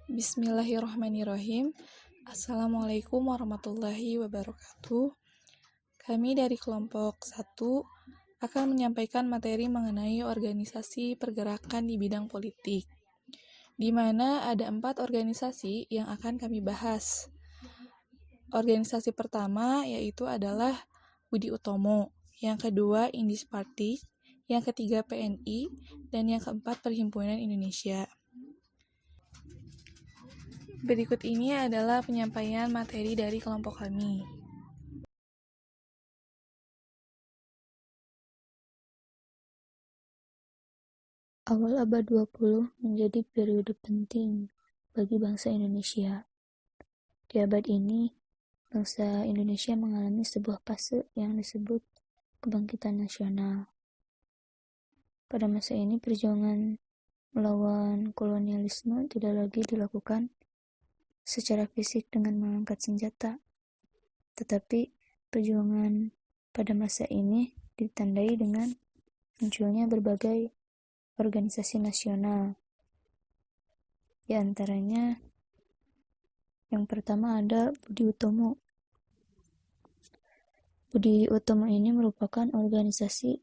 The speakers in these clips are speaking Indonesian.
Bismillahirrahmanirrahim. Assalamualaikum warahmatullahi wabarakatuh. Kami dari kelompok 1 akan menyampaikan materi mengenai organisasi pergerakan di bidang politik, di mana ada 4 organisasi yang akan kami bahas. Organisasi pertama yaitu adalah Budi Utomo, yang kedua Indis Party, yang ketiga PNI, dan yang keempat Perhimpunan Indonesia. Berikut ini adalah penyampaian materi dari kelompok kami. Awal abad 20 menjadi periode penting bagi bangsa Indonesia. Di abad ini, bangsa Indonesia mengalami sebuah fase yang disebut kebangkitan nasional. Pada masa ini, perjuangan melawan kolonialisme tidak lagi dilakukan secara fisik dengan mengangkat senjata, tetapi perjuangan pada masa ini ditandai dengan munculnya berbagai organisasi nasional. Di antaranya, yang pertama ada Budi Utomo. Budi Utomo ini merupakan organisasi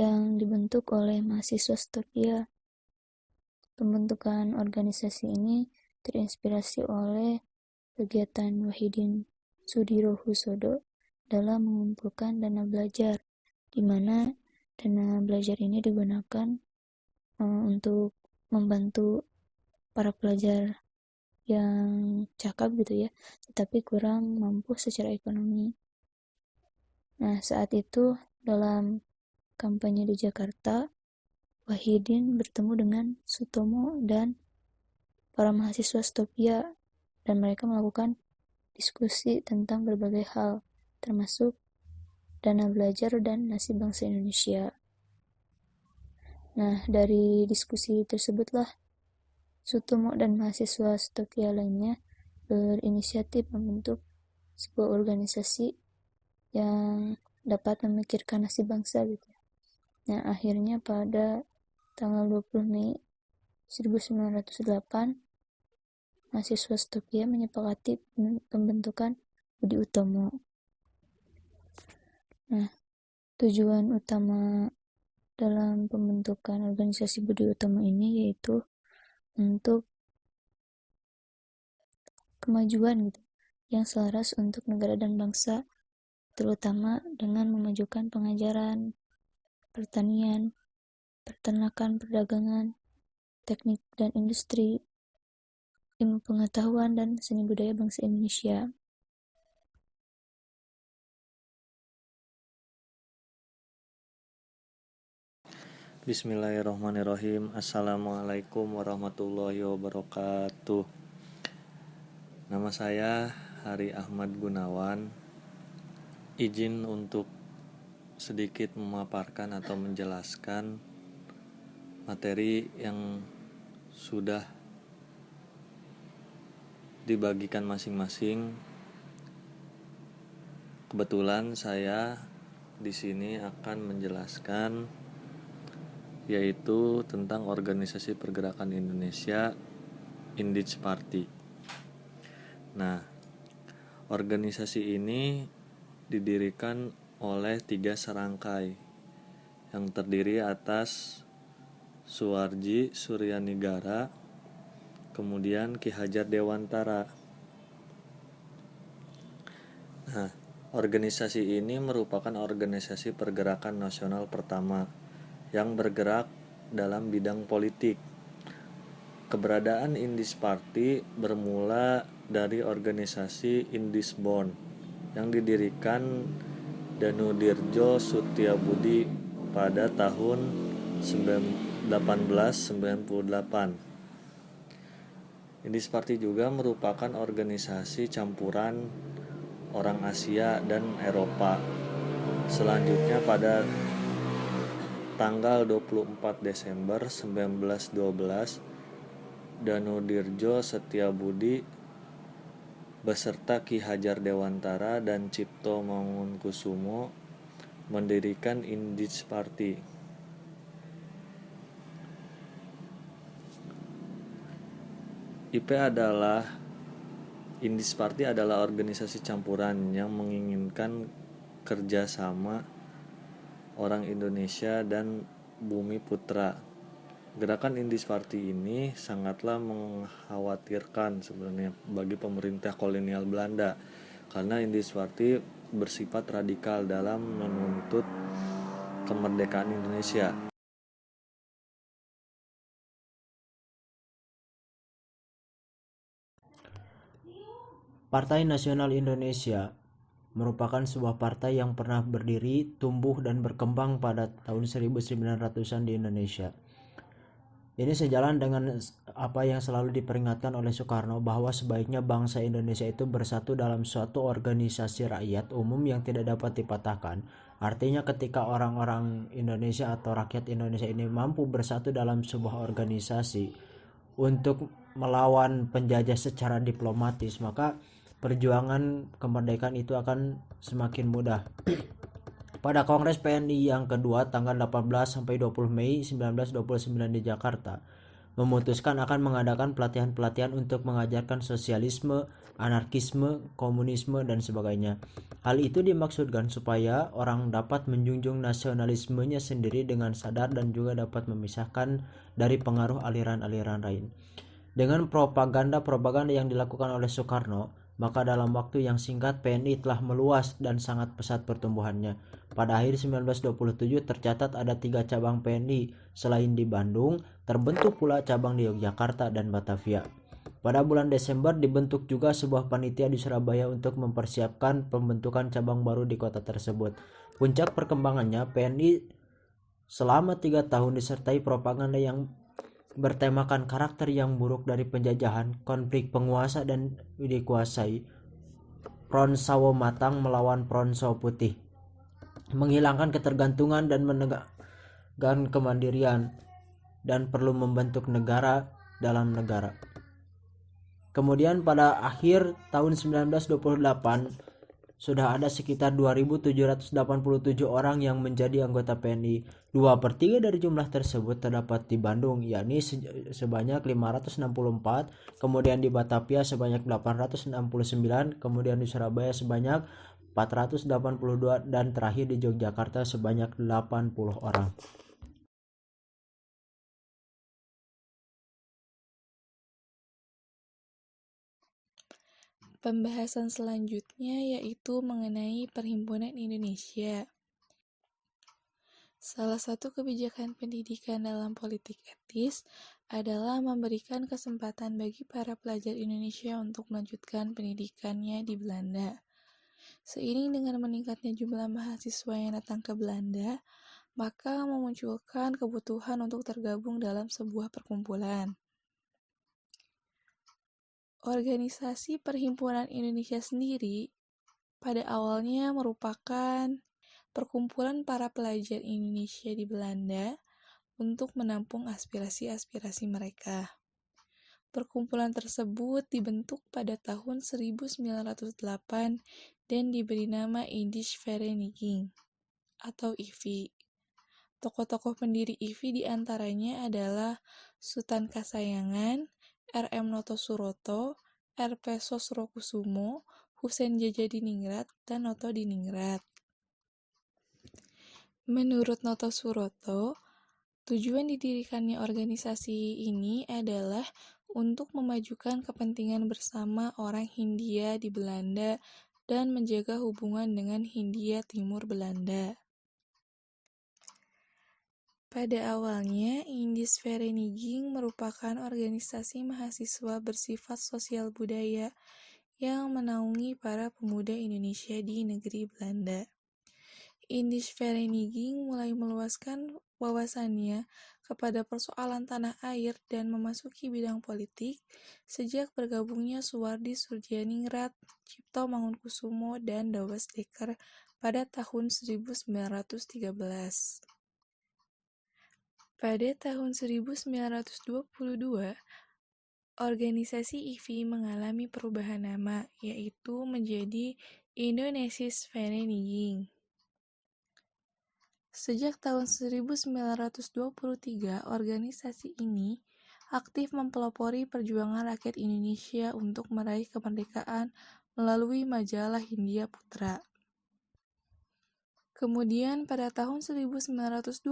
yang dibentuk oleh mahasiswa Stopia. Pembentukan organisasi ini terinspirasi oleh kegiatan Wahidin Sudirohusodo dalam mengumpulkan dana belajar, di mana dana belajar ini digunakan untuk membantu para pelajar yang cakap gitu ya, tetapi kurang mampu secara ekonomi. Nah, saat itu dalam kampanye di Jakarta, Wahidin bertemu dengan Sutomo dan para mahasiswa Stopia, dan mereka melakukan diskusi tentang berbagai hal, termasuk dana belajar dan nasib bangsa Indonesia. Nah, dari diskusi tersebutlah Sutomo dan mahasiswa Stopia lainnya berinisiatif membentuk sebuah organisasi yang dapat memikirkan nasib bangsa gitu. Nah, akhirnya pada tanggal 20 Mei 1908, mahasiswa Stopia menyepakati pembentukan Budi Utomo. Nah, tujuan utama dalam pembentukan organisasi Budi Utomo ini yaitu untuk kemajuan gitu, yang selaras untuk negara dan bangsa, terutama dengan memajukan pengajaran, pertanian, peternakan, perdagangan, teknik dan industri, ilmu pengetahuan, dan seni budaya bangsa Indonesia. Bismillahirrahmanirrahim. Assalamualaikum warahmatullahi wabarakatuh. Nama saya Hari Ahmad Gunawan. Izin untuk sedikit memaparkan atau menjelaskan materi yang sudah dibagikan masing-masing. Kebetulan saya di sini akan menjelaskan yaitu tentang organisasi pergerakan Indonesia, Indis Party. Nah, organisasi ini didirikan oleh 3 serangkai yang terdiri atas Suwarji Suryanigara, kemudian Ki Hajar Dewantara. Nah, organisasi ini merupakan organisasi pergerakan nasional pertama yang bergerak dalam bidang politik. Keberadaan Indis Party bermula dari organisasi Indisborn yang didirikan Danudirjo Sutiabudi pada tahun 1898. Indis Party juga merupakan organisasi campuran orang Asia dan Eropa. Selanjutnya pada tanggal 24 Desember 1912, Danudirjo Setiabudi beserta Ki Hajar Dewantara dan Cipto Mangunkusumo mendirikan Indis Party. IP adalah Indis Party adalah organisasi campuran yang menginginkan kerjasama orang Indonesia dan Bumi Putra. Gerakan Indis Party ini sangatlah mengkhawatirkan sebenarnya bagi pemerintah kolonial Belanda karena Indis Party bersifat radikal dalam menuntut kemerdekaan Indonesia. Partai Nasional Indonesia merupakan sebuah partai yang pernah berdiri, tumbuh, dan berkembang pada tahun 1900-an di Indonesia. Ini sejalan dengan apa yang selalu diperingatkan oleh Soekarno bahwa sebaiknya bangsa Indonesia itu bersatu dalam suatu organisasi rakyat umum yang tidak dapat dipatahkan. Artinya ketika orang-orang Indonesia atau rakyat Indonesia ini mampu bersatu dalam sebuah organisasi untuk melawan penjajah secara diplomatis, maka perjuangan kemerdekaan itu akan semakin mudah. Pada Kongres PNI yang kedua tanggal 18 sampai 20 Mei 1929 di Jakarta, memutuskan akan mengadakan pelatihan-pelatihan untuk mengajarkan sosialisme, anarkisme, komunisme, dan sebagainya. Hal itu dimaksudkan supaya orang dapat menjunjung nasionalismenya sendiri dengan sadar dan juga dapat memisahkan dari pengaruh aliran-aliran lain. Dengan propaganda-propaganda yang dilakukan oleh Soekarno, maka dalam waktu yang singkat PNI telah meluas dan sangat pesat pertumbuhannya. Pada akhir 1927 tercatat ada 3 cabang PNI. Selain di Bandung, terbentuk pula cabang di Yogyakarta dan Batavia. Pada bulan Desember dibentuk juga sebuah panitia di Surabaya untuk mempersiapkan pembentukan cabang baru di kota tersebut. Puncak perkembangannya, PNI selama 3 tahun disertai propaganda yang bertemakan karakter yang buruk dari penjajahan, konflik penguasa dan dikuasai, Front Sawo Matang melawan Front Sawo Putih, menghilangkan ketergantungan dan menegakkan kemandirian, dan perlu membentuk negara dalam negara. Kemudian pada akhir tahun 1928 sudah ada sekitar 2.787 orang yang menjadi anggota PNI. 2/3 dari jumlah tersebut terdapat di Bandung, yakni sebanyak 564, kemudian di Batavia sebanyak 869, kemudian di Surabaya sebanyak 482, dan terakhir di Yogyakarta sebanyak 80 orang. Pembahasan selanjutnya yaitu mengenai Perhimpunan Indonesia. Salah satu kebijakan pendidikan dalam politik etis adalah memberikan kesempatan bagi para pelajar Indonesia untuk melanjutkan pendidikannya di Belanda. Seiring dengan meningkatnya jumlah mahasiswa yang datang ke Belanda, maka memunculkan kebutuhan untuk tergabung dalam sebuah perkumpulan. Organisasi Perhimpunan Indonesia sendiri pada awalnya merupakan perkumpulan para pelajar Indonesia di Belanda untuk menampung aspirasi-aspirasi mereka. Perkumpulan tersebut dibentuk pada tahun 1908 dan diberi nama Indische Vereniging atau IVI. Tokoh-tokoh pendiri IVI diantaranya adalah Sutan Kasayangan, R.M. Noto Suroto, R.P. Sosrokusumo, Husein Djajadiningrat, dan Noto Diningrat. Menurut Noto Suroto, tujuan didirikannya organisasi ini adalah untuk memajukan kepentingan bersama orang Hindia di Belanda dan menjaga hubungan dengan Hindia Timur Belanda. Pada awalnya, Indische Vereniging merupakan organisasi mahasiswa bersifat sosial budaya yang menaungi para pemuda Indonesia di negeri Belanda. Indische Vereniging mulai meluaskan wawasannya kepada persoalan tanah air dan memasuki bidang politik sejak bergabungnya Suwardi Soedjadiningrat, Cipto Mangunkusumo, dan Douwe Dekker pada tahun 1913. Pada tahun 1922, organisasi IVI mengalami perubahan nama, yaitu menjadi Indonesische Vereniging. Sejak tahun 1923, organisasi ini aktif mempelopori perjuangan rakyat Indonesia untuk meraih kemerdekaan melalui majalah Hindia Putra. Kemudian pada tahun 1925,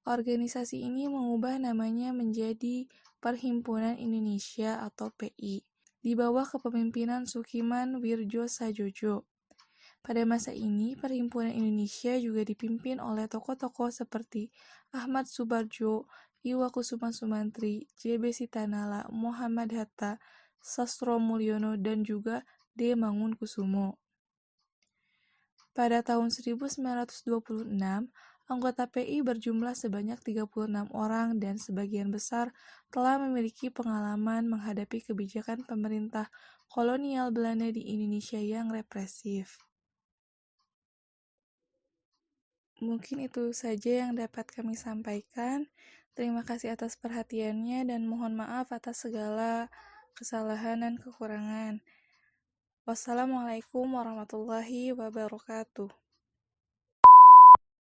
organisasi ini mengubah namanya menjadi Perhimpunan Indonesia atau PI, di bawah kepemimpinan Sukiman Wirjosajojo. Pada masa ini, Perhimpunan Indonesia juga dipimpin oleh tokoh-tokoh seperti Ahmad Subarjo, Iwa Kusuma Sumantri, J.B. Sitanala, Muhammad Hatta, Sastro Mulyono, dan juga D. Mangunkusumo. Pada tahun 1926, anggota PI berjumlah sebanyak 36 orang dan sebagian besar telah memiliki pengalaman menghadapi kebijakan pemerintah kolonial Belanda di Indonesia yang represif. Mungkin itu saja yang dapat kami sampaikan. Terima kasih atas perhatiannya dan mohon maaf atas segala kesalahan dan kekurangan. Wassalamualaikum warahmatullahi wabarakatuh.